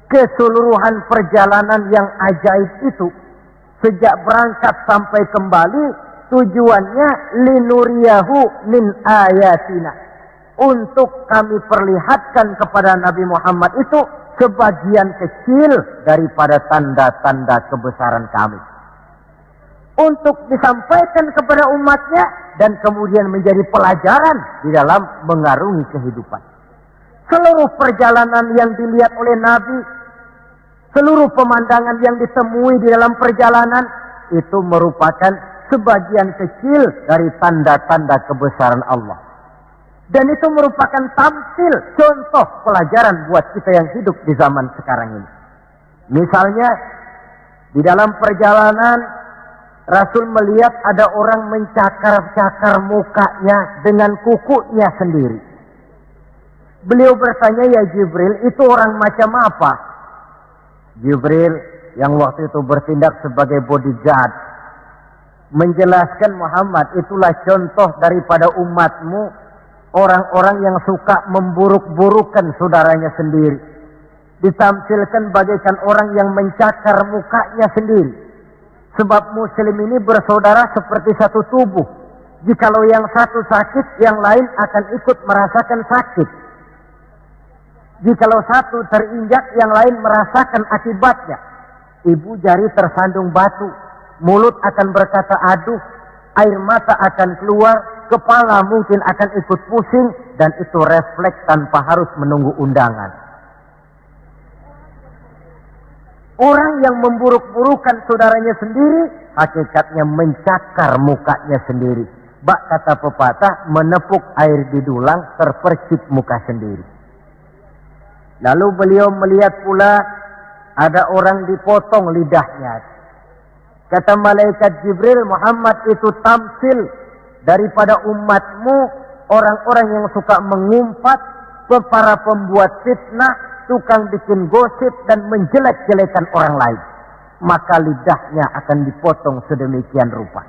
keseluruhan perjalanan yang ajaib itu, sejak berangkat sampai kembali, tujuannya linuriyahu min ayatina, untuk kami perlihatkan kepada Nabi Muhammad itu sebagian kecil daripada tanda-tanda kebesaran kami, untuk disampaikan kepada umatnya dan kemudian menjadi pelajaran di dalam mengarungi kehidupan. Seluruh perjalanan yang dilihat oleh Nabi, seluruh pemandangan yang ditemui di dalam perjalanan itu merupakan sebagian kecil dari tanda-tanda kebesaran Allah. Dan itu merupakan tamsil, contoh pelajaran buat kita yang hidup di zaman sekarang ini. Misalnya, di dalam perjalanan, Rasul melihat ada orang mencakar-cakar mukanya dengan kukunya sendiri. Beliau bertanya, ya Jibril, itu orang macam apa? Jibril yang waktu itu bertindak sebagai bodyguard menjelaskan, Muhammad, itulah contoh daripada umatmu, orang-orang yang suka memburuk-burukan saudaranya sendiri. Ditamsilkan bagaikan orang yang mencakar mukanya sendiri. Sebab muslim ini bersaudara seperti satu tubuh. Jikalau yang satu sakit, yang lain akan ikut merasakan sakit. Jikalau satu terinjak, yang lain merasakan akibatnya. Ibu jari tersandung batu, mulut akan berkata aduh, air mata akan keluar, kepala mungkin akan ikut pusing, dan itu refleks tanpa harus menunggu undangan. Orang yang memburuk-burukan saudaranya sendiri, hakikatnya mencakar mukanya sendiri. Bak kata pepatah, menepuk air di dulang, terpercik muka sendiri. Lalu beliau melihat pula ada orang dipotong lidahnya. Kata malaikat Jibril, Muhammad, itu tamsil daripada umatmu, orang-orang yang suka mengumpat, para pembuat fitnah, tukang bikin gosip dan menjelek-jelekan orang lain. Maka lidahnya akan dipotong sedemikian rupa.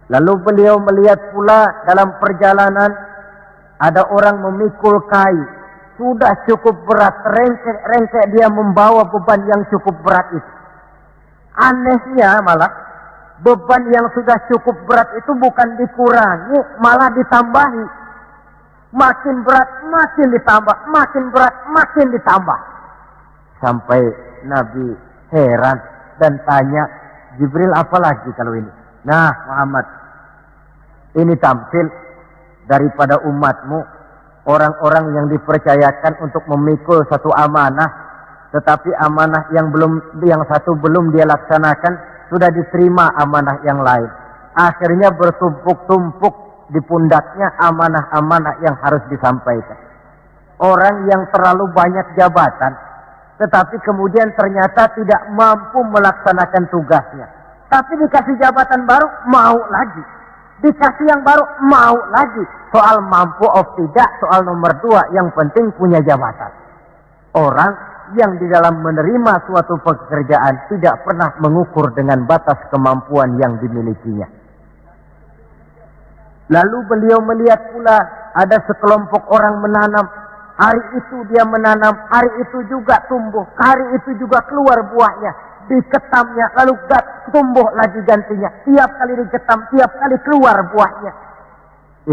Lalu beliau melihat pula dalam perjalanan ada orang memikul kayu. Sudah cukup berat, rengkek dia membawa beban yang cukup berat itu. Anehnya malah, beban yang sudah cukup berat itu bukan dikurangi, malah ditambahi. Makin berat, makin ditambah, makin berat, makin ditambah. Sampai Nabi heran dan tanya, Jibril, apa lagi kalau ini? Nah Muhammad, ini tamsil daripada umatmu, orang-orang yang dipercayakan untuk memikul satu amanah, tetapi amanah yang satu belum dia laksanakan, sudah diterima amanah yang lain. Akhirnya bertumpuk-tumpuk di pundaknya amanah-amanah yang harus disampaikan. Orang yang terlalu banyak jabatan, tetapi kemudian ternyata tidak mampu melaksanakan tugasnya. Tapi dikasih jabatan baru, mau lagi. Dikasih yang baru, mau lagi. Soal mampu atau tidak, soal nomor 2, yang penting punya jabatan. Orang yang di dalam menerima suatu pekerjaan tidak pernah mengukur dengan batas kemampuan yang dimilikinya. Lalu beliau melihat pula ada sekelompok orang menanam. Hari itu dia menanam, hari itu juga tumbuh, hari itu juga keluar buahnya. Diketamnya, lalu tumbuh lagi gantinya. Tiap kali diketam, tiap kali keluar buahnya.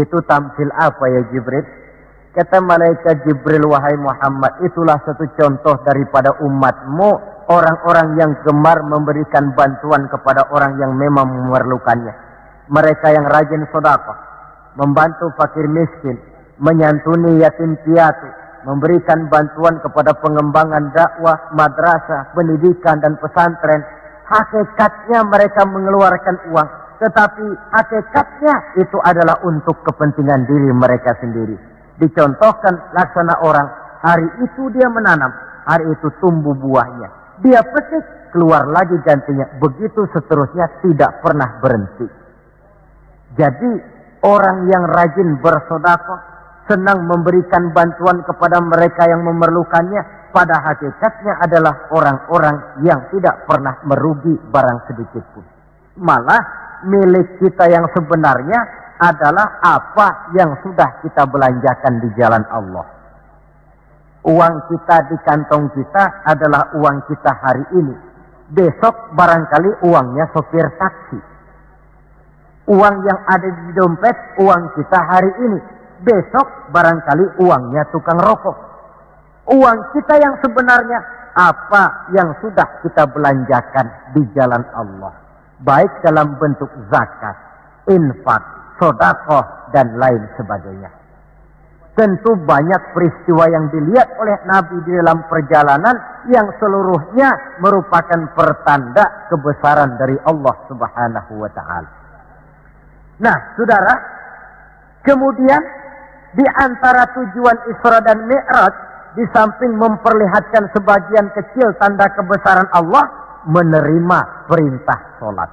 Itu tamsil apa ya Jibril? Kata malaikat Jibril, wahai Muhammad, itulah satu contoh daripada umatmu, orang-orang yang gemar memberikan bantuan kepada orang yang memang memerlukannya. Mereka yang rajin sedekah, membantu fakir miskin, menyantuni yatim piatu, memberikan bantuan kepada pengembangan dakwah, madrasah, pendidikan dan pesantren. Hakikatnya mereka mengeluarkan uang, tetapi hakikatnya itu adalah untuk kepentingan diri mereka sendiri. Dicontohkan laksana orang, hari itu dia menanam, hari itu tumbuh buahnya. Dia petik, keluar lagi gantinya. Begitu seterusnya, tidak pernah berhenti. Jadi orang yang rajin bersedekah, senang memberikan bantuan kepada mereka yang memerlukannya, pada hakikatnya adalah orang-orang yang tidak pernah merugi barang sedikit pun. Malah milik kita yang sebenarnya adalah apa yang sudah kita belanjakan di jalan Allah. Uang kita di kantong kita adalah uang kita hari ini. Besok barangkali uangnya sopir taksi. Uang yang ada di dompet uang kita hari ini. Besok barangkali uangnya tukang rokok. Uang kita yang sebenarnya apa yang sudah kita belanjakan di jalan Allah. Baik dalam bentuk zakat, infak, sedekah dan lain sebagainya. Tentu banyak peristiwa yang dilihat oleh Nabi di dalam perjalanan yang seluruhnya merupakan pertanda kebesaran dari Allah Subhanahu wa taala. Nah, Saudara, kemudian di antara tujuan Isra dan Mi'raj, di samping memperlihatkan sebagian kecil tanda kebesaran Allah, menerima perintah sholat.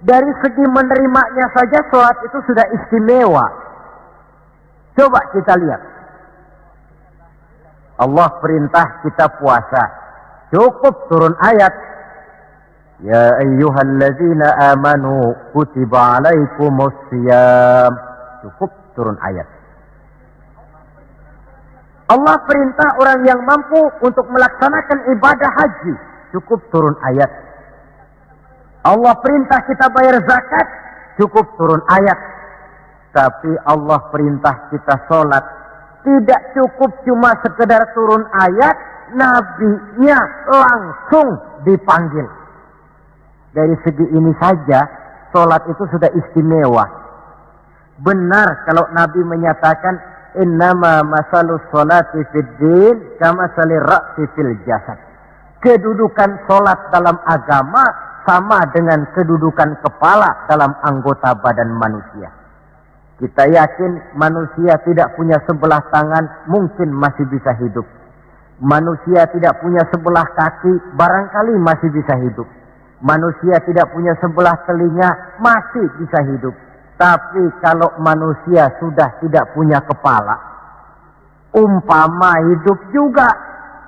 Dari segi menerimanya saja sholat itu sudah istimewa. Coba kita lihat. Allah perintah kita puasa. Cukup turun ayat. Ya ayyuhalladzina amanu kutiba alaikumus siyam. Cukup turun ayat. Allah perintah orang yang mampu untuk melaksanakan ibadah haji. Cukup turun ayat. Allah perintah kita bayar zakat. Cukup turun ayat. Tapi Allah perintah kita sholat. Tidak cukup cuma sekedar turun ayat. Nabinya langsung dipanggil. Dari segi ini saja, sholat itu sudah istimewa. Benar kalau Nabi menyatakan, innama masalus sholati fid din kama salir ra'si fil jasad. Kedudukan sholat dalam agama sama dengan kedudukan kepala dalam anggota badan manusia. Kita yakin manusia tidak punya sebelah tangan, mungkin masih bisa hidup. Manusia tidak punya sebelah kaki, barangkali masih bisa hidup. Manusia tidak punya sebelah telinga, masih bisa hidup. Tapi kalau manusia sudah tidak punya kepala, umpama hidup juga,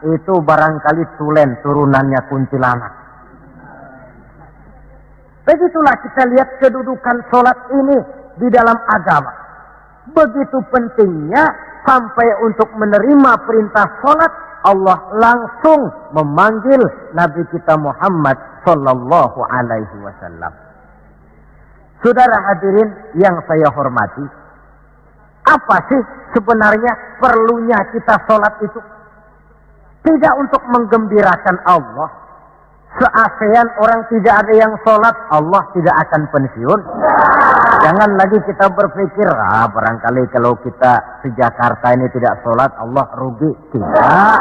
itu barangkali tulen turunannya kuntilanak. Begitulah kita lihat kedudukan sholat ini di dalam agama. Begitu pentingnya sampai untuk menerima perintah sholat, Allah langsung memanggil Nabi kita Muhammad sallallahu alaihi wasallam. Saudara hadirin yang saya hormati, apa sih sebenarnya perlunya kita sholat itu? Tidak untuk menggembirakan Allah. Se-ASEAN orang tidak ada yang sholat, Allah tidak akan pensiun. Jangan lagi kita berpikir, barangkali kalau kita se-Jakarta ini tidak sholat, Allah rugi. Tidak.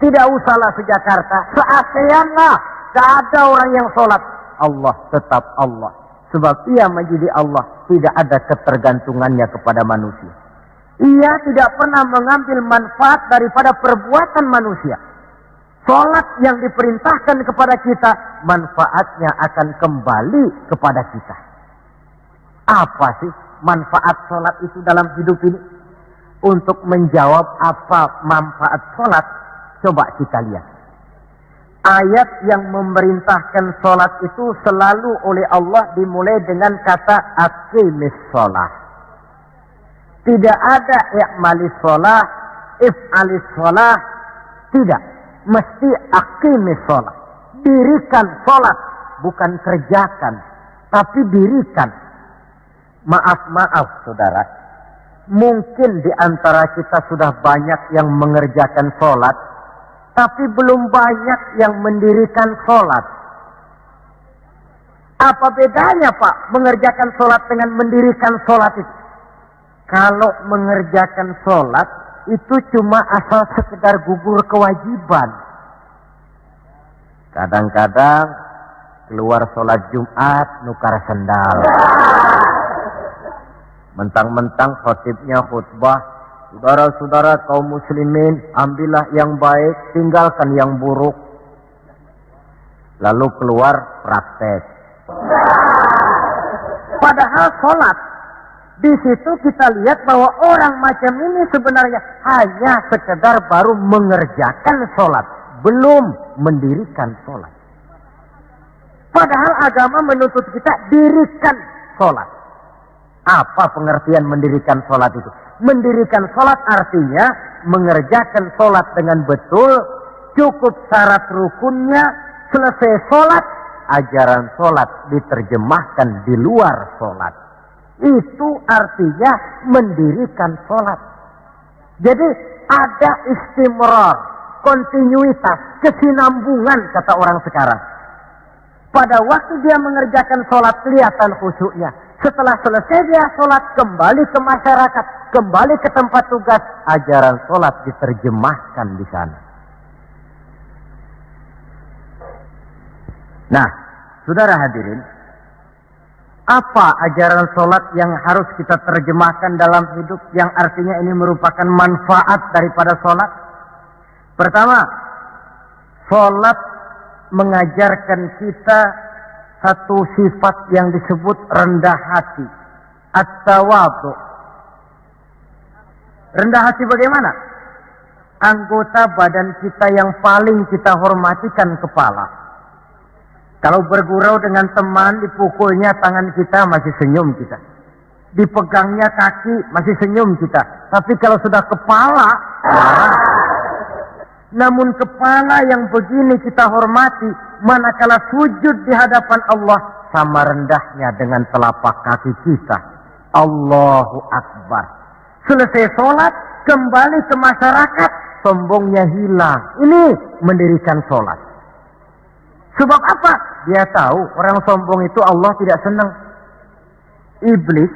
Tidak usahlah se-Jakarta. Se-ASEAN lah. Tidak ada orang yang sholat. Allah tetap Allah. Sebab ia menjadi Allah. Tidak ada ketergantungannya kepada manusia. Ia tidak pernah mengambil manfaat daripada perbuatan manusia. Sholat yang diperintahkan kepada kita, manfaatnya akan kembali kepada kita. Apa sih manfaat sholat itu dalam hidup ini? Untuk menjawab apa manfaat sholat, coba kita lihat. Ayat yang memerintahkan sholat itu selalu oleh Allah dimulai dengan kata aqimis sholat. Tidak ada i'malis sholat, if'alis sholat, tidak. Mesti aqimis sholat. Dirikan sholat. Bukan kerjakan. Tapi dirikan. Maaf saudara. Mungkin di antara kita sudah banyak yang mengerjakan sholat. Tapi belum banyak yang mendirikan sholat. Apa bedanya Pak mengerjakan sholat dengan mendirikan sholat itu? Kalau mengerjakan sholat itu cuma asal sekedar gugur kewajiban. Kadang-kadang keluar sholat Jumat nukar sendal. Mentang-mentang khotibnya khutbah, saudara-saudara kaum muslimin, ambillah yang baik, tinggalkan yang buruk. Lalu keluar praktek. Padahal sholat, di situ kita lihat bahwa orang macam ini sebenarnya hanya sekedar baru mengerjakan sholat, belum mendirikan sholat. Padahal agama menuntut kita dirikan sholat. Apa pengertian mendirikan sholat itu? Mendirikan sholat artinya mengerjakan sholat dengan betul, cukup syarat rukunnya, selesai sholat, ajaran sholat diterjemahkan di luar sholat. Itu artinya mendirikan sholat. Jadi ada istimrar, kontinuitas, kesinambungan kata orang sekarang. Pada waktu dia mengerjakan sholat kelihatan khusyuknya. Setelah selesai dia sholat, kembali ke masyarakat, kembali ke tempat tugas, ajaran sholat diterjemahkan di sana. Nah, saudara hadirin, apa ajaran sholat yang harus kita terjemahkan dalam hidup, yang artinya ini merupakan manfaat daripada sholat? Pertama, sholat mengajarkan kita satu sifat yang disebut rendah hati, at-tawadhu. Rendah hati bagaimana? Anggota badan kita yang paling kita hormatikan kepala. Kalau bergurau dengan teman, dipukulnya tangan kita masih senyum kita. Dipegangnya kaki masih senyum kita. Tapi kalau sudah kepala, marah. Namun kepala yang begini kita hormati, manakala sujud di hadapan Allah, sama rendahnya dengan telapak kaki kita. Allahu Akbar. Selesai sholat, kembali ke masyarakat, sombongnya hilang. Ini mendirikan sholat. Sebab apa? Dia tahu orang sombong itu Allah tidak senang. Iblis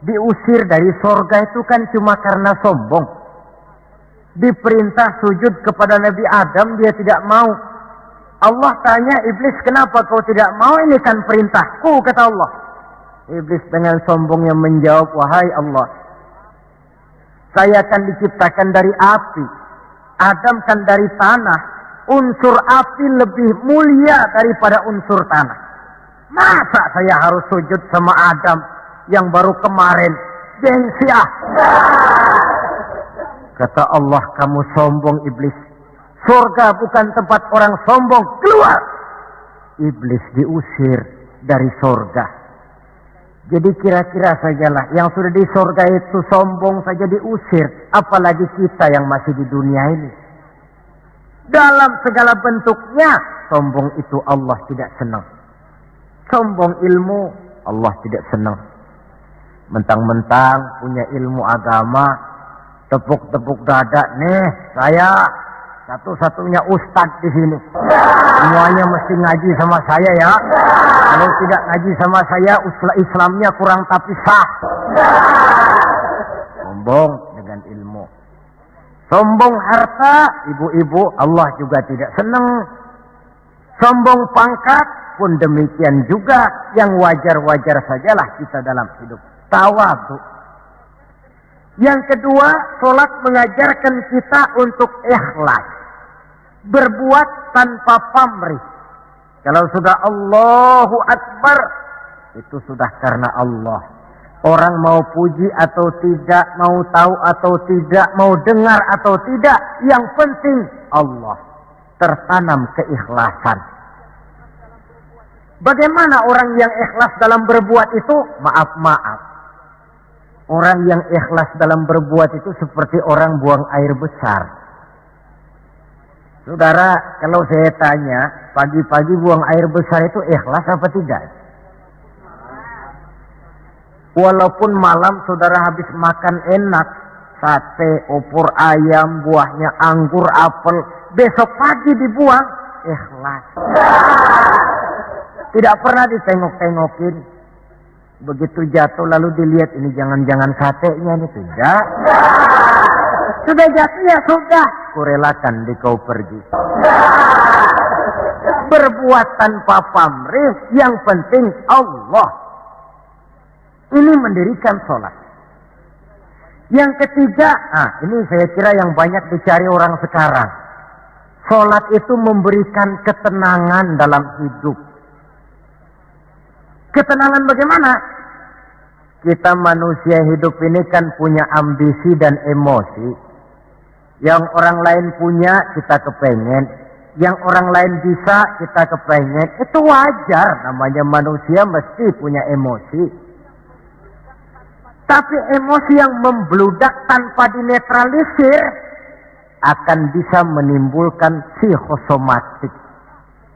diusir dari sorga itu kan cuma karena sombong. Diperintah sujud kepada Nabi Adam, dia tidak mau. Allah tanya Iblis, kenapa kau tidak mau? Ini kan perintahku, kata Allah. Iblis dengan sombongnya menjawab, wahai Allah, saya akan diciptakan dari api, Adam kan dari tanah. Unsur api lebih mulia daripada unsur tanah. Masa saya harus sujud sama Adam yang baru kemarin? Gengsi ah. Kata Allah, kamu sombong Iblis. Surga bukan tempat orang sombong. Keluar. Iblis diusir dari surga. Jadi kira-kira sajalah, yang sudah di surga itu sombong saja diusir, apalagi kita yang masih di dunia ini. Dalam segala bentuknya, sombong itu Allah tidak senang. Sombong ilmu, Allah tidak senang. Mentang-mentang punya ilmu agama, tepuk-tepuk dada, nih saya satu-satunya ustadz di sini. Semuanya mesti ngaji sama saya ya. Kalau tidak ngaji sama saya, Islamnya kurang tapi sah. Sombong dengan ilmu. Sombong harta, ibu-ibu, Allah juga tidak senang. Sombong pangkat pun demikian juga, yang wajar-wajar sajalah kita dalam hidup. Tawadhu. Yang kedua, sholat mengajarkan kita untuk ikhlas. Berbuat tanpa pamrih. Kalau sudah Allahu Akbar, itu sudah karena Allah. Orang mau puji atau tidak, mau tahu atau tidak, mau dengar atau tidak, yang penting Allah. Tertanam keikhlasan. Bagaimana orang yang ikhlas dalam berbuat itu? Maaf. Orang yang ikhlas dalam berbuat itu seperti orang buang air besar. Saudara, kalau saya tanya, pagi-pagi buang air besar itu ikhlas apa tidak? Walaupun malam saudara habis makan enak, sate, opor ayam, buahnya anggur, apel, besok pagi dibuang, ikhlas. Tidak pernah ditengok-tengokin. Begitu jatuh lalu dilihat, ini jangan-jangan satenya ini, tidak. Sudah jatuh ya sudah, kurelakan di kau pergi. Berbuat tanpa pamrih, yang penting Allah. Ini mendirikan sholat. Yang ketiga, ini saya kira yang banyak dicari orang sekarang. Sholat itu memberikan ketenangan dalam hidup. Ketenangan bagaimana? Kita manusia hidup ini kan punya ambisi dan emosi. Yang orang lain punya, kita kepengen. Yang orang lain bisa, kita kepengen. Itu wajar, namanya manusia mesti punya emosi. Tapi emosi yang membludak tanpa dinetralisir akan bisa menimbulkan psikosomatik,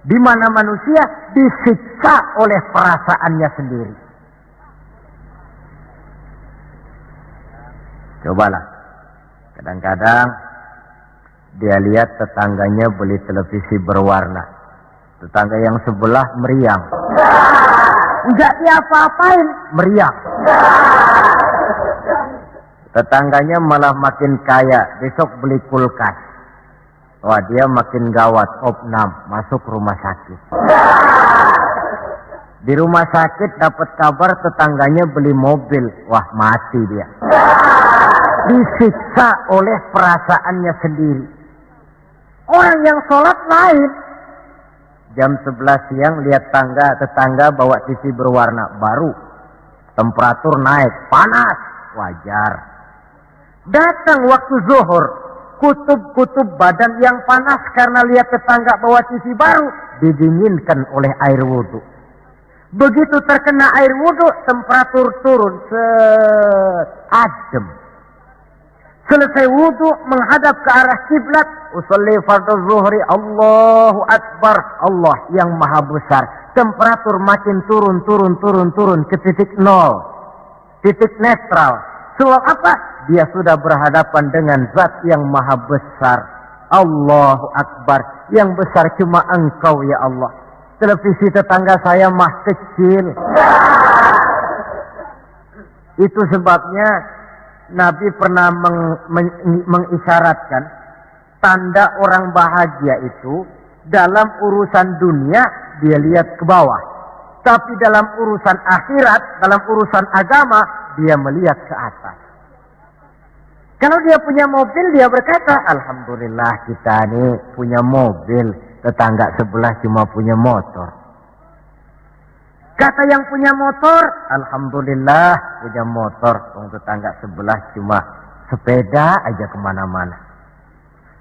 di mana manusia disiksa oleh perasaannya sendiri. Cobalah, kadang-kadang dia lihat tetangganya beli televisi berwarna, tetangga yang sebelah meriang, enggak diapa-apain, meriang. Tetangganya malah makin kaya, besok beli kulkas. Wah, dia makin gawat, opnam, masuk rumah sakit. Di rumah sakit dapat kabar tetangganya beli mobil, wah mati dia. Disiksa oleh perasaannya sendiri. Orang yang sholat lain. Jam 11 siang lihat tetangga bawa TV berwarna baru. Temperatur naik, panas, wajar. Datang waktu zuhur, kutub-kutub badan yang panas karena lihat tetangga bawa TV baru, didinginkan oleh air wudhu. Begitu terkena air wudhu, temperatur turun, adem. Selesai wudhu, menghadap ke arah kiblat, usolli fardhu zuhri, Allahu Akbar, Allah yang maha besar. Temperatur makin turun ke titik nol, titik netral. Sebab apa? Dia sudah berhadapan dengan zat yang maha besar. Allahu Akbar. Yang besar cuma engkau ya Allah. Televisi tetangga saya mah kecil. Itu sebabnya Nabi pernah mengisyaratkan tanda orang bahagia itu dalam urusan dunia dia lihat ke bawah. Tapi dalam urusan akhirat, dalam urusan agama dia melihat ke atas. Kalau dia punya mobil, dia berkata, Alhamdulillah kita ini punya mobil, tetangga sebelah cuma punya motor. Kata yang punya motor, Alhamdulillah punya motor, tetangga sebelah cuma sepeda aja kemana-mana.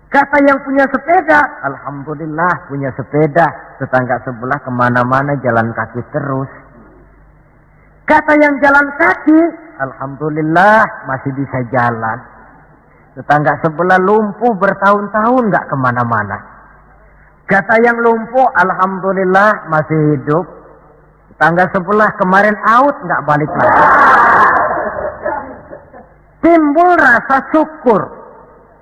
Kata yang punya sepeda, Alhamdulillah punya sepeda, tetangga sebelah kemana-mana jalan kaki terus. Kata yang jalan kaki, Alhamdulillah masih bisa jalan. Tetangga sebelah lumpuh bertahun-tahun nggak kemana-mana. Kata yang lumpuh, Alhamdulillah masih hidup. Tetangga sebelah kemarin out nggak balik lagi. Timbul rasa syukur.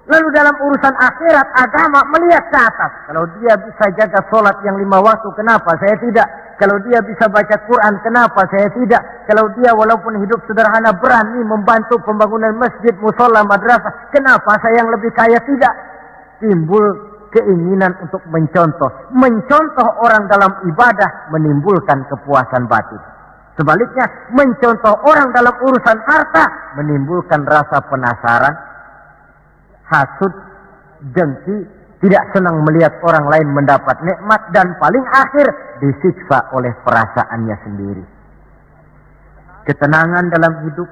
Lalu dalam urusan akhirat agama melihat ke atas. Kalau dia bisa jaga sholat yang 5 waktu, kenapa saya tidak? Kalau dia bisa baca Quran, kenapa saya tidak? Kalau dia walaupun hidup sederhana berani membantu pembangunan masjid, musola, madrasah, kenapa saya yang lebih kaya tidak? Timbul keinginan untuk mencontoh. Mencontoh orang dalam ibadah menimbulkan kepuasan batin. Sebaliknya, mencontoh orang dalam urusan harta menimbulkan rasa penasaran, hasud, dengki, tidak senang melihat orang lain mendapat nikmat, dan paling akhir disiksa oleh perasaannya sendiri. Ketenangan dalam hidup,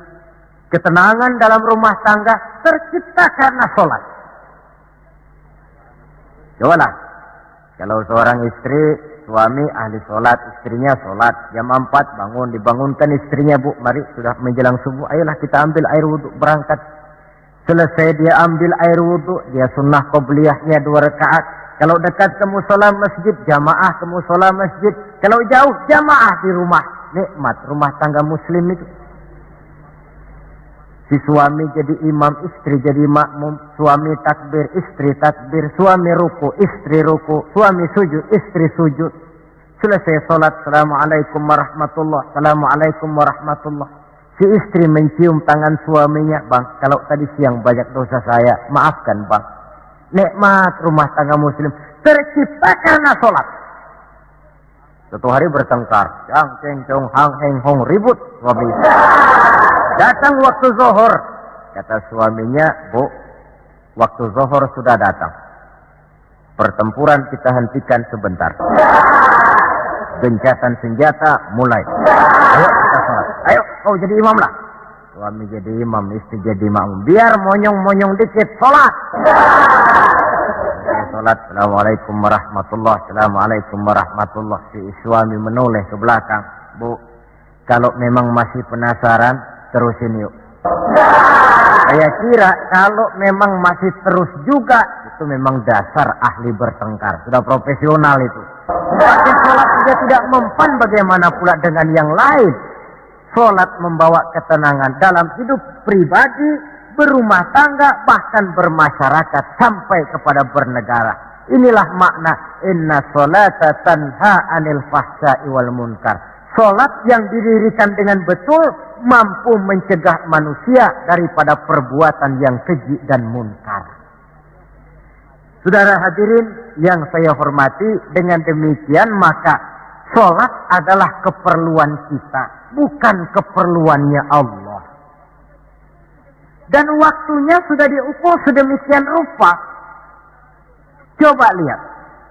ketenangan dalam rumah tangga tercipta karena sholat. Cobalah, kalau seorang istri, suami ahli sholat, istrinya sholat, jam 4 bangun, dibangunkan istrinya, bu, mari sudah menjelang subuh, ayolah kita ambil air wudhu, berangkat. Selesai dia ambil air wudhu, dia sunnah qobliyahnya 2 rakaat. Kalau dekat ke musola masjid, jamaah ke musola masjid. Kalau jauh, jamaah di rumah. Nikmat rumah tangga muslim itu. Si suami jadi imam, istri jadi makmum. Suami takbir, istri takbir. Suami ruku, istri ruku. Suami sujud, istri sujud. Selesai sholat, Assalamualaikum warahmatullah. Assalamualaikum warahmatullah. Si istri mencium tangan suaminya, bang, kalau tadi siang banyak dosa saya, maafkan bang. Nikmat rumah tangga muslim tercipta karena sholat. Suatu hari bertengkar, jang ceng cong hang heng hong, ribut suami. Datang waktu zuhur, kata suaminya, bu, waktu zuhur sudah datang. Pertempuran kita hentikan sebentar. Gencatan senjata mulai. Ayo kita sholat. Ayo kau jadi imam lah. Suami jadi imam, istri jadi makmum. Biar monyong-monyong dikit, sholat. Sholat. Assalamualaikum warahmatullah. Assalamualaikum warahmatullah. Si suami menoleh ke belakang. Bu, kalau memang masih penasaran, terusin yuk. Saya kira kalau memang masih terus juga, itu memang dasar ahli bertengkar. Sudah profesional itu. Pakai sholat saja tidak mempan, bagaimana pula dengan yang lain. Sholat membawa ketenangan dalam hidup pribadi, berumah tangga, bahkan bermasyarakat sampai kepada bernegara. Inilah makna inna sholata tanha anil fahsya'i wal munkar. Sholat yang didirikan dengan betul mampu mencegah manusia daripada perbuatan yang keji dan munkar. Saudara hadirin yang saya hormati, dengan demikian maka sholat adalah keperluan kita, bukan keperluannya Allah. Dan waktunya sudah diukur sedemikian rupa. Coba lihat,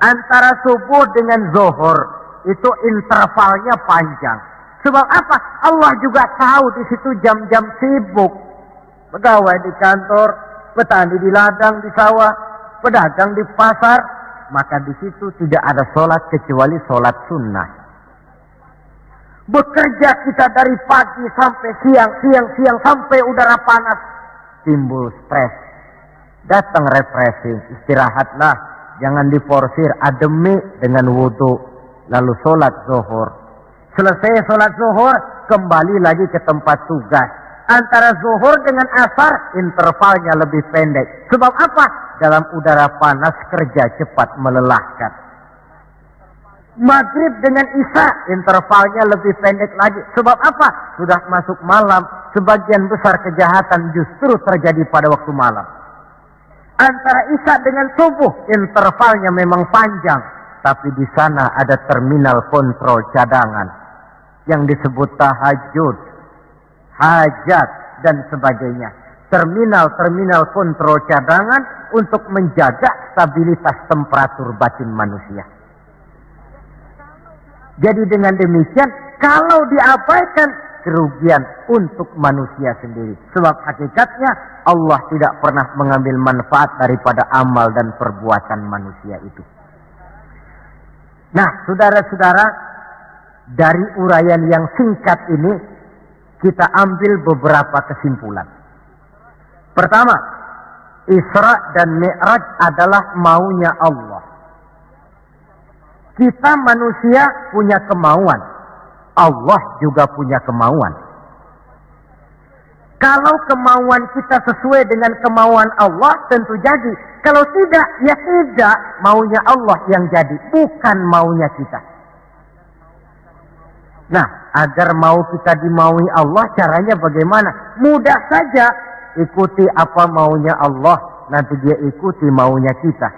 antara subuh dengan zuhur itu intervalnya panjang. Sebab apa? Allah juga tahu di situ jam-jam sibuk. Pegawai di kantor, petani di ladang, di sawah, pedagang di pasar, maka di situ tidak ada sholat kecuali sholat sunnah. Bekerja kita dari pagi sampai siang sampai udara panas, timbul stres. Datang refreshing, istirahatlah, jangan diforsir, ademi dengan wudu, lalu sholat zuhur. Selesai sholat zuhur, kembali lagi ke tempat tugas. Antara zuhur dengan asar, intervalnya lebih pendek. Sebab apa? Dalam udara panas, kerja cepat melelahkan. Maghrib dengan isya, intervalnya lebih pendek lagi. Sebab apa? Sudah masuk malam, sebagian besar kejahatan justru terjadi pada waktu malam. Antara isya dengan subuh, intervalnya memang panjang. Tapi di sana ada terminal kontrol cadangan yang disebut tahajud, hajat, dan sebagainya. Terminal-terminal kontrol cadangan untuk menjaga stabilitas temperatur batin manusia. Jadi dengan demikian, kalau diabaikan, kerugian untuk manusia sendiri. Sebab hakikatnya Allah tidak pernah mengambil manfaat daripada amal dan perbuatan manusia itu. Nah, saudara-saudara, dari uraian yang singkat ini, kita ambil beberapa kesimpulan. Pertama, Isra dan Mi'raj adalah maunya Allah. Kita manusia punya kemauan, Allah juga punya kemauan. Kalau kemauan kita sesuai dengan kemauan Allah, tentu jadi. Kalau tidak, ya tidak, maunya Allah yang jadi, bukan maunya kita. Nah, agar mau kita dimaui Allah, caranya bagaimana? Mudah saja, ikuti apa maunya Allah, nanti dia ikuti maunya kita.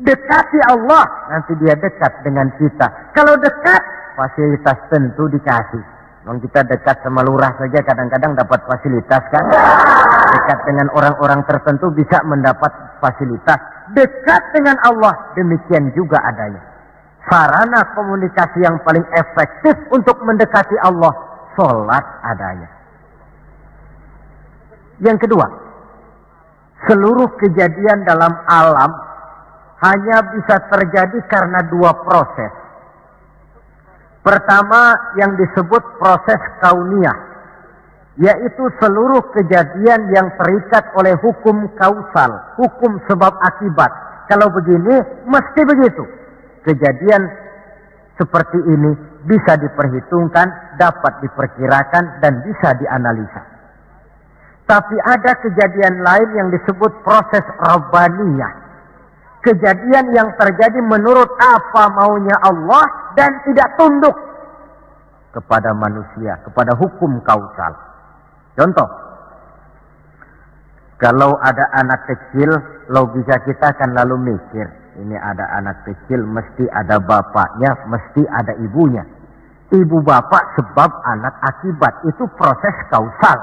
Dekati Allah, nanti dia dekat dengan kita. Kalau dekat, fasilitas tentu dikasih. Kalau kita dekat sama lurah saja kadang-kadang dapat fasilitas kan. Dekat dengan orang-orang tertentu bisa mendapat fasilitas. Dekat dengan Allah, demikian juga adanya. Sarana komunikasi yang paling efektif untuk mendekati Allah, sholat adanya. Yang kedua, seluruh kejadian dalam alam hanya bisa terjadi karena dua proses. Pertama yang disebut proses kauniyah, yaitu seluruh kejadian yang terikat oleh hukum kausal, hukum sebab akibat. Kalau begini, mesti begitu. Kejadian seperti ini bisa diperhitungkan, dapat diperkirakan, dan bisa dianalisa. Tapi ada kejadian lain yang disebut proses rabbaniyah. Kejadian yang terjadi menurut apa maunya Allah dan tidak tunduk kepada manusia, kepada hukum kausal. Contoh, kalau ada anak kecil, logika kita akan lalu mikir, ini ada anak kecil, mesti ada bapaknya, mesti ada ibunya. Ibu bapak sebab anak akibat, itu proses kausal.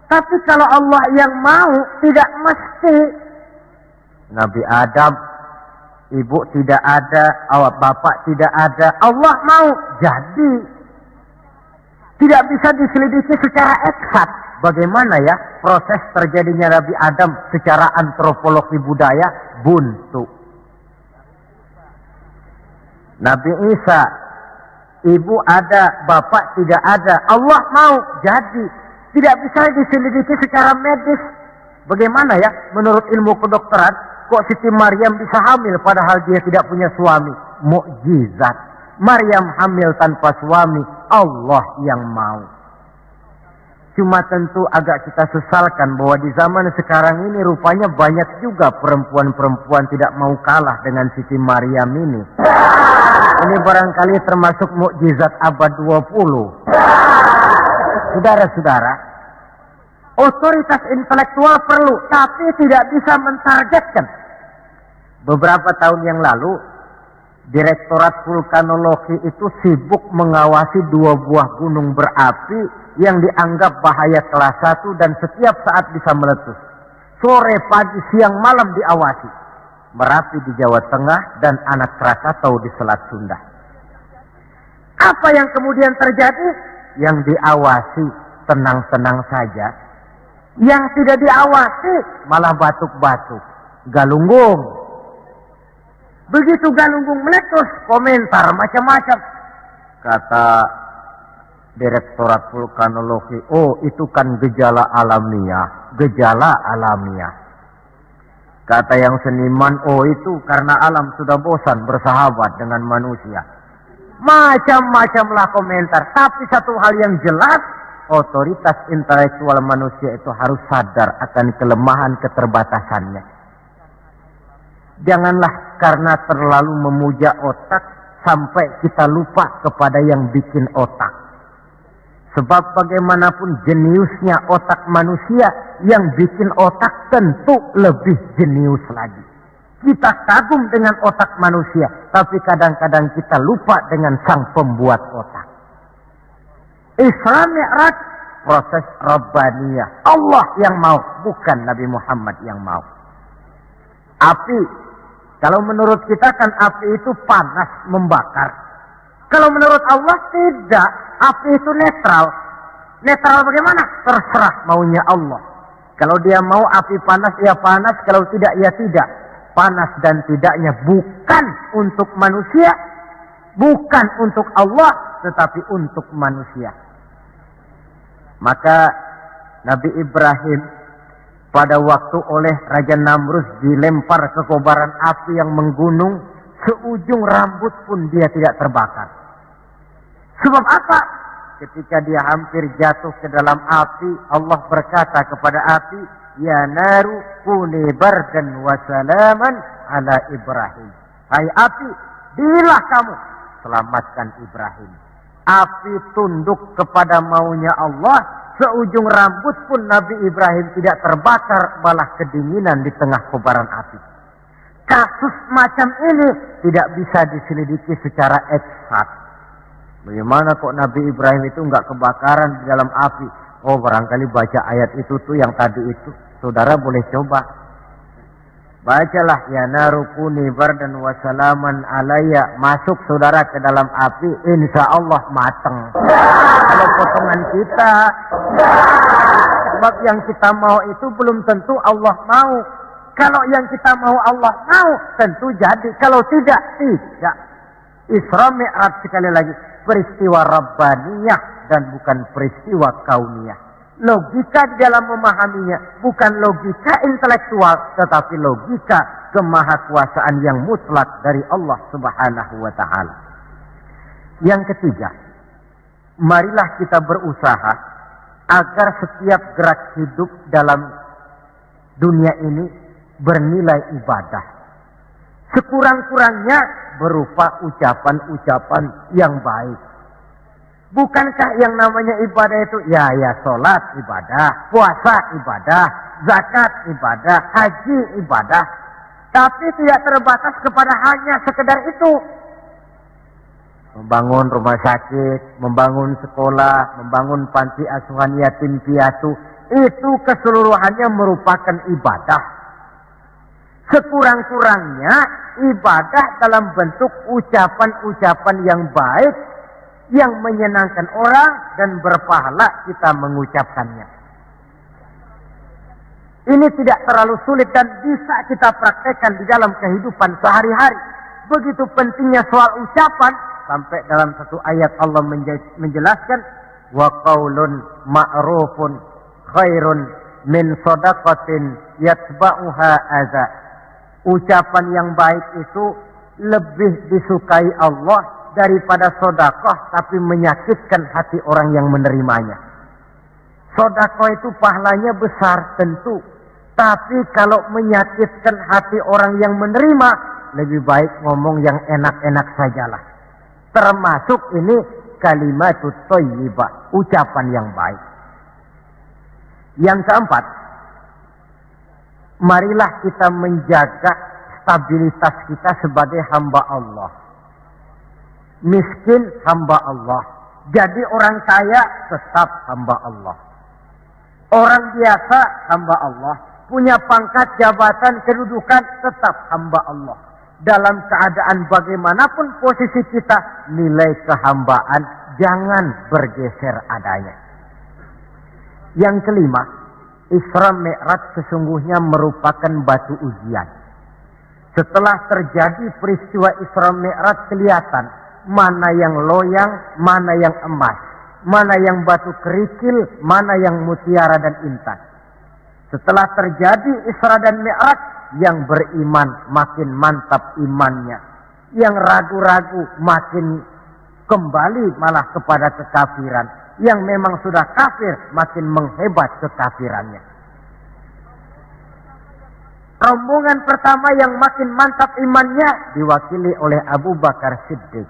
Tapi kalau Allah yang mau, tidak mesti. Nabi Adam, ibu tidak ada, bapak tidak ada, Allah mau, jadi. Tidak bisa diselidiki secara eksakt. Bagaimana ya proses terjadinya Nabi Adam secara antropologi budaya? Buntu. Nabi Isa, ibu ada, bapak tidak ada, Allah mau, jadi. Tidak bisa diselidiki secara medis. Bagaimana ya menurut ilmu kedokteran kok Siti Maryam bisa hamil padahal dia tidak punya suami? Mukjizat. Maryam hamil tanpa suami, Allah yang mau. Cuma tentu agak kita sesalkan bahwa di zaman sekarang ini rupanya banyak juga perempuan-perempuan tidak mau kalah dengan Siti Maryam ini. Ini barangkali termasuk mukjizat abad 20. Saudara-saudara, otoritas intelektual perlu, tapi tidak bisa mentargetkan. Beberapa tahun yang lalu, Direktorat Vulkanologi itu sibuk mengawasi 2 buah gunung berapi yang dianggap bahaya kelas 1 dan setiap saat bisa meletus. Sore, pagi, siang, malam diawasi. Merapi di Jawa Tengah dan Anak Krakatau di Selat Sunda. Apa yang kemudian terjadi? Yang diawasi tenang-tenang saja. Yang tidak diawasi malah batuk-batuk. Galunggung. Begitu galunggung meletus, komentar macam-macam. Kata Direktorat Vulkanologi, oh itu kan gejala alamiah. Gejala alamiah. Kata yang seniman, oh itu karena alam sudah bosan bersahabat dengan manusia. Macam-macamlah komentar. Tapi satu hal yang jelas, otoritas intelektual manusia itu harus sadar akan kelemahan keterbatasannya. Janganlah karena terlalu memuja otak sampai kita lupa kepada yang bikin otak. Sebab bagaimanapun jeniusnya otak manusia, yang bikin otak tentu lebih jenius lagi. Kita kagum dengan otak manusia, tapi kadang-kadang kita lupa dengan sang pembuat otak. Isra Mi'raj, proses Rabbaniyah. Allah yang mau, bukan Nabi Muhammad yang mau. Api, kalau menurut kita kan api itu panas, membakar. Kalau menurut Allah tidak, api itu netral. Netral bagaimana? Terserah maunya Allah. Kalau dia mau api panas, ya panas. Kalau tidak, ya tidak. Panas dan tidaknya bukan untuk manusia, bukan untuk Allah, tetapi untuk manusia. Maka Nabi Ibrahim pada waktu oleh Raja Namrus dilempar ke kobaran api yang menggunung, seujung rambut pun dia tidak terbakar. Sebab apa? Ketika dia hampir jatuh ke dalam api, Allah berkata kepada api, ya naru kuni bardan wa salaman ala Ibrahim. Hai api, dilah kamu selamatkan Ibrahim. Api tunduk kepada maunya Allah, seujung rambut pun Nabi Ibrahim tidak terbakar, malah kedinginan di tengah kobaran api. Kasus macam ini tidak bisa diselidiki secara eksakt. Bagaimana kok Nabi Ibrahim itu enggak kebakaran di dalam api? Oh, barangkali baca ayat itu tuh yang tadi itu. Saudara boleh coba. Bacalah, ya narukuni bardan wa salaman alayya. Masuk saudara ke dalam api, insya Allah mateng. Kalau potongan kita, sebab yang kita mau itu belum tentu Allah mau. Kalau yang kita mau Allah mau, tentu jadi. Kalau tidak, tidak. Isra Mi'raj sekali lagi, peristiwa Rabbaniyah dan bukan peristiwa kauniyah. Logika di dalam memahaminya bukan logika intelektual, tetapi logika kemahakuasaan yang mutlak dari Allah Subhanahu wa ta'ala. Yang ketiga, marilah kita berusaha agar setiap gerak hidup dalam dunia ini bernilai ibadah. Sekurang-kurangnya berupa ucapan-ucapan yang baik. Bukankah yang namanya ibadah itu ya sholat ibadah, puasa ibadah, zakat ibadah, haji ibadah. Tapi tidak terbatas kepada hanya sekedar itu. Membangun rumah sakit, membangun sekolah, membangun panti asuhan yatim piatu, itu keseluruhannya merupakan ibadah. Sekurang-kurangnya ibadah dalam bentuk ucapan-ucapan yang baik, yang menyenangkan orang dan berpahala kita mengucapkannya. Ini tidak terlalu sulit dan bisa kita praktekkan di dalam kehidupan sehari-hari. Begitu pentingnya soal ucapan, sampai dalam satu ayat Allah menjelaskan, wa qaulun ma'rufun khairun min shadaqatin yatba'uha adza. Ucapan yang baik itu lebih disukai Allah daripada sedekah tapi menyakitkan hati orang yang menerimanya. Sedekah itu pahalanya besar tentu, tapi kalau menyakitkan hati orang yang menerima, lebih baik ngomong yang enak-enak sajalah. Termasuk ini kalimatut thayyibah, ucapan yang baik. Yang keempat, marilah kita menjaga stabilitas kita sebagai hamba Allah. Miskin hamba Allah. Jadi orang kaya tetap hamba Allah. Orang biasa hamba Allah. Punya pangkat, jabatan, kedudukan tetap hamba Allah. Dalam keadaan bagaimanapun posisi kita, nilai kehambaan jangan bergeser adanya. Yang kelima, Isra Mi'raj sesungguhnya merupakan batu ujian. Setelah terjadi peristiwa Isra Mi'raj kelihatan mana yang loyang, mana yang emas, mana yang batu kerikil, mana yang mutiara dan intan. Setelah terjadi Isra dan Mi'raj, yang beriman makin mantap imannya, yang ragu-ragu makin kembali malah kepada kekafiran, yang memang sudah kafir makin menghebat kekafirannya. Rombongan pertama yang makin mantap imannya diwakili oleh Abu Bakar Siddiq.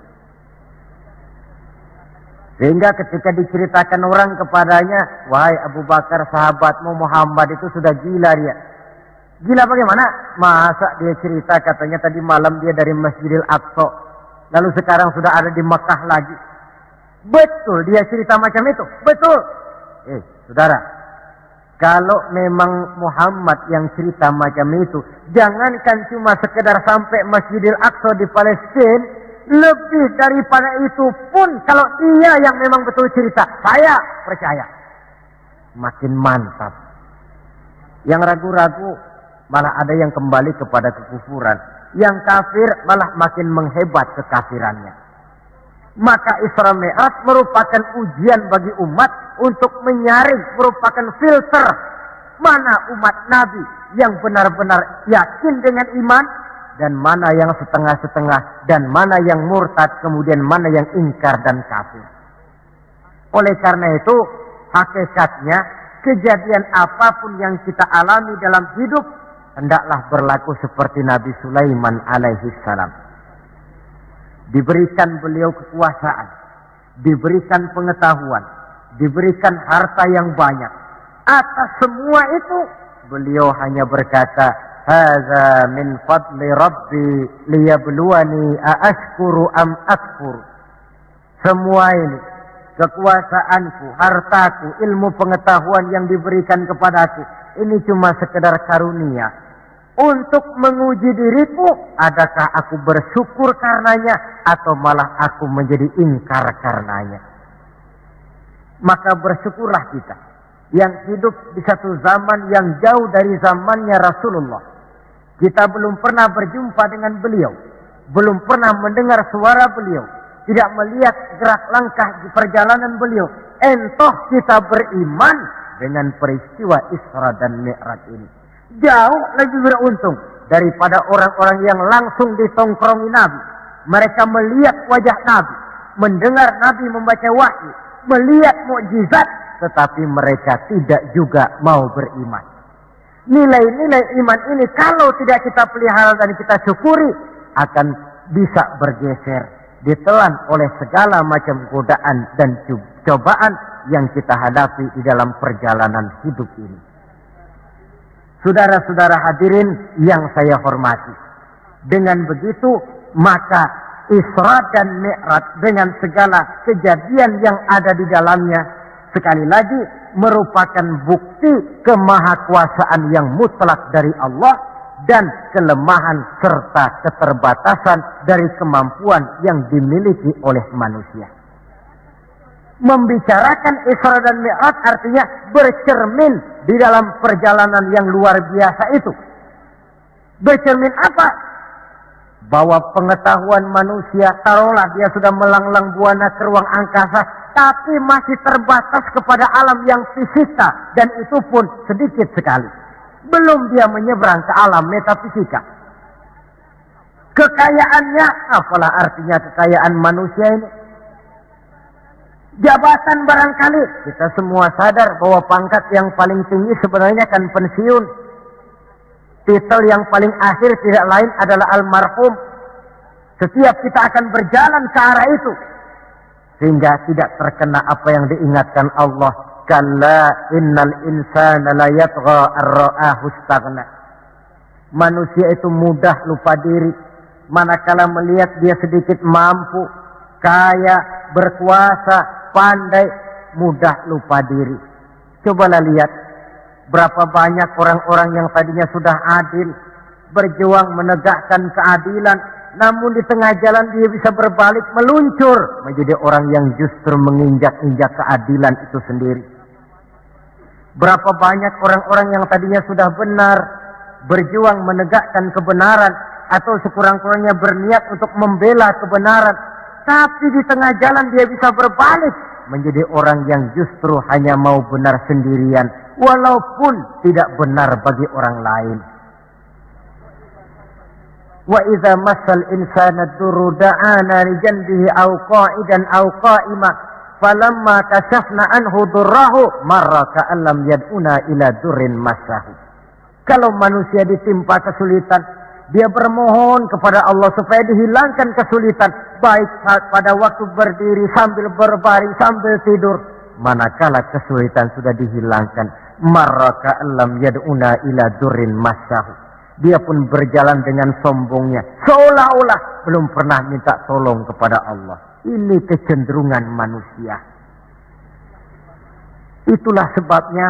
Sehingga ketika diceritakan orang kepadanya, wahai Abu Bakar, sahabatmu Muhammad itu sudah gila dia. Gila bagaimana? Masa dia cerita katanya tadi malam dia dari Masjidil Aqsa, lalu sekarang sudah ada di Mekah lagi. Betul dia cerita macam itu? Betul. Saudara, kalau memang Muhammad yang cerita macam itu, jangankan cuma sekedar sampai Masjidil Aqsa di Palestina, lebih daripada itu pun kalau dia yang memang betul cerita, saya percaya. Makin mantap. Yang ragu-ragu malah ada yang kembali kepada kekufuran. Yang kafir malah makin menghebat kekafirannya. Maka Isra Mi'raj merupakan ujian bagi umat untuk menyaring, merupakan filter mana umat Nabi yang benar-benar yakin dengan iman, dan mana yang setengah-setengah, dan mana yang murtad, kemudian mana yang ingkar dan kafir. Oleh karena itu, hakikatnya kejadian apapun yang kita alami dalam hidup, hendaklah berlaku seperti Nabi Sulaiman alaihi salam. Diberikan beliau kekuasaan, diberikan pengetahuan, diberikan harta yang banyak. Atas semua itu, beliau hanya berkata, "Hadza min fadli Rabbi liyabluwani aashkuru am akfur." Semua ini, kekuasaanku, hartaku, ilmu pengetahuan yang diberikan kepadaku, ini cuma sekedar karunia untuk menguji diriku, adakah aku bersyukur karenanya atau malah aku menjadi ingkar karenanya. Maka bersyukurlah kita yang hidup di satu zaman yang jauh dari zamannya Rasulullah. Kita belum pernah berjumpa dengan beliau, belum pernah mendengar suara beliau, tidak melihat gerak langkah di perjalanan beliau. Entah kita beriman dengan peristiwa Isra dan Mi'raj ini. Jauh lebih beruntung daripada orang-orang yang langsung ditongkrongi Nabi. Mereka melihat wajah Nabi, mendengar Nabi membaca wahyu, melihat mukjizat, tetapi mereka tidak juga mau beriman. Nilai-nilai iman ini kalau tidak kita pelihara dan kita syukuri, akan bisa bergeser, ditelan oleh segala macam godaan dan cobaan yang kita hadapi di dalam perjalanan hidup ini. Saudara-saudara hadirin yang saya hormati, dengan begitu maka Isra dan Mi'raj dengan segala kejadian yang ada di dalamnya, sekali lagi merupakan bukti kemahakuasaan yang mutlak dari Allah dan kelemahan serta keterbatasan dari kemampuan yang dimiliki oleh manusia. Membicarakan Isra dan Mi'raj artinya bercermin di dalam perjalanan yang luar biasa itu. Bercermin apa? Bahwa pengetahuan manusia, taruhlah dia sudah melanglang buana ke ruang angkasa, tapi masih terbatas kepada alam yang fisika, dan itu pun sedikit sekali. Belum dia menyeberang ke alam metafisika. Kekayaannya, apalah artinya kekayaan manusia ini? Jabatan barangkali, kita semua sadar bahwa pangkat yang paling tinggi sebenarnya kan pensiun. Titel yang paling akhir tidak lain adalah almarhum. Setiap kita akan berjalan ke arah itu, sehingga tidak terkena apa yang diingatkan Allah. Kalla innal insana la yatgha ar-ra'ahu istaghna. Manusia itu mudah lupa diri manakala melihat dia sedikit mampu, kaya, berkuasa, pandai, mudah lupa diri. Cobalah lihat berapa banyak orang-orang yang tadinya sudah adil, berjuang menegakkan keadilan, namun di tengah jalan dia bisa berbalik meluncur menjadi orang yang justru menginjak-injak keadilan itu sendiri. Berapa banyak orang-orang yang tadinya sudah benar, berjuang menegakkan kebenaran, atau sekurang-kurangnya berniat untuk membela kebenaran, tapi di tengah jalan dia bisa berbalik menjadi orang yang justru hanya mau benar sendirian, walaupun tidak benar bagi orang lain. Wa idza massal insana durru da'ana li janbihi aw qa'idan aw qa'ima falamma kashafna anhu durrahu marra ka'an lam yad'una ila durrin massahu. Kalau manusia ditimpa kesulitan, dia bermohon kepada Allah supaya dihilangkan kesulitan, baik pada waktu berdiri, sambil berbaring, sambil tidur. Manakala kesulitan sudah dihilangkan, marra ka'an lam yad'una ila durrin massahu, dia pun berjalan dengan sombongnya, seolah-olah belum pernah minta tolong kepada Allah. Ini kecenderungan manusia. Itulah sebabnya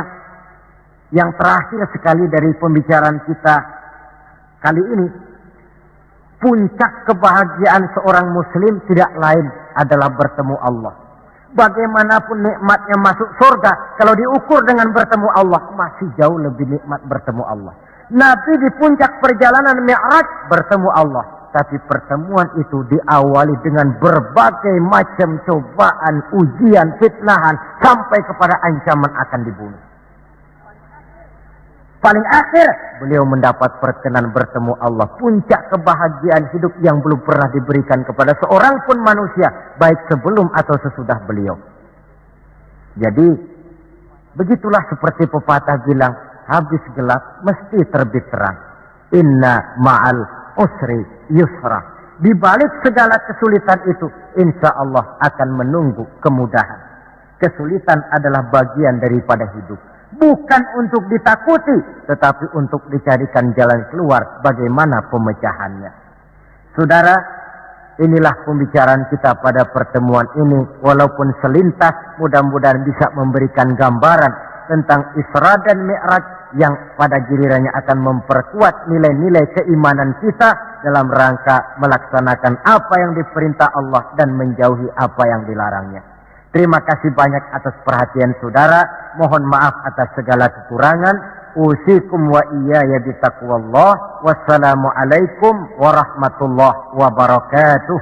yang terakhir sekali dari pembicaraan kita kali ini, puncak kebahagiaan seorang muslim tidak lain adalah bertemu Allah. Bagaimanapun nikmatnya masuk surga, kalau diukur dengan bertemu Allah, masih jauh lebih nikmat bertemu Allah. Nabi di puncak perjalanan Mi'raj bertemu Allah, tapi pertemuan itu diawali dengan berbagai macam cobaan, ujian, fitnahan, sampai kepada ancaman akan dibunuh. Paling akhir beliau mendapat perkenan bertemu Allah, puncak kebahagiaan hidup yang belum pernah diberikan kepada seorang pun manusia, baik sebelum atau sesudah beliau. Jadi begitulah seperti pepatah bilang, habis gelap mesti terbit terang. Inna ma'al usri yusra. Di balik segala kesulitan itu, insya Allah akan menunggu kemudahan. Kesulitan adalah bagian daripada hidup. Bukan untuk ditakuti, tetapi untuk dicarikan jalan keluar bagaimana pemecahannya. Saudara, inilah pembicaraan kita pada pertemuan ini. Walaupun selintas, mudah-mudahan bisa memberikan gambaran tentang Isra dan Mi'raj yang pada gilirannya akan memperkuat nilai-nilai keimanan kita dalam rangka melaksanakan apa yang diperintah Allah dan menjauhi apa yang dilarangnya. Terima kasih banyak atas perhatian saudara. Mohon maaf atas segala kekurangan. Usikum wa iyaya bitaqwallah. Wassalamualaikum warahmatullahi wabarakatuh.